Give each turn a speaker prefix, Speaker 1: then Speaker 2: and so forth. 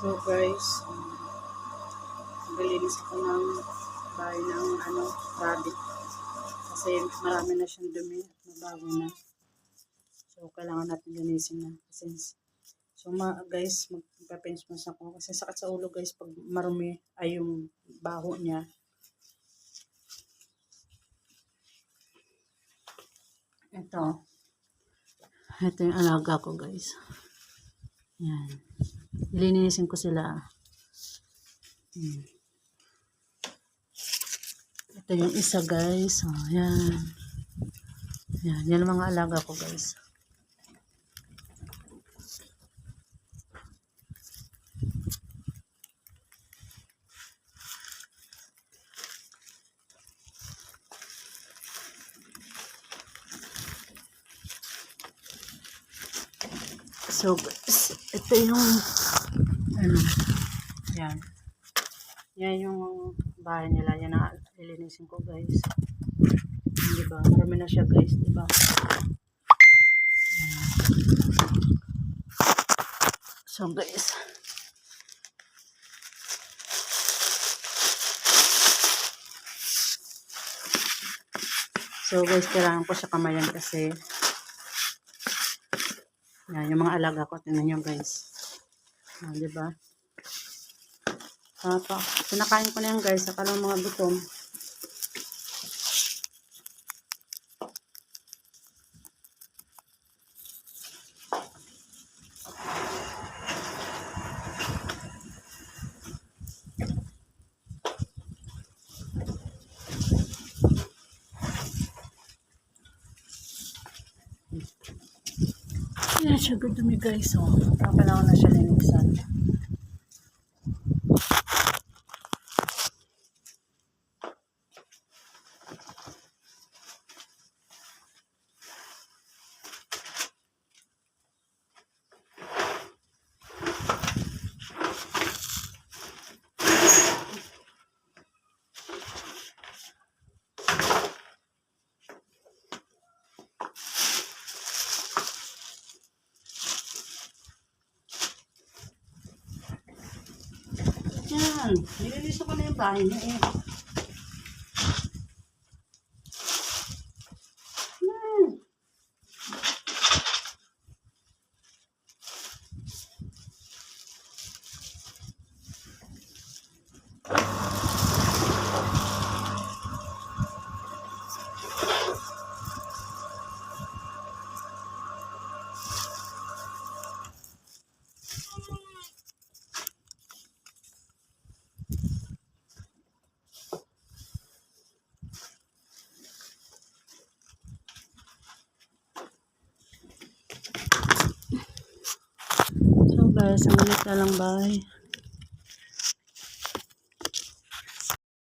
Speaker 1: So guys, naglilinis ako ng bahay ng rabbit. Kasi marami na siyang dumi at mabago na. So kailangan natin linisin na. So guys, magpa-face mask ako. Kasi sakit sa ulo guys pag marumi ay yung baho niya. Ito yung alaga ko guys. Yan. Ilinisin ko sila. Ito yung isa guys. Oh, yan. Yan ang mga alaga ko guys. So guys, ito yung yan. Yan yung bahay nila. Yan ang ilinisin ko guys. Diba? Marami na siya guys. Diba? So guys. So guys, kailangan ko siya kamayan kasi yan, yung mga alaga ko. Tingnan nyo guys. Diba? Pinakain ko na yan guys. Saka lang mga gutom. Yan siya dumi guys. So, kailangan na siya linisan. Yan. Nililiso ko na yung bahay niya eh. So guys, ang ulit na lang bahay.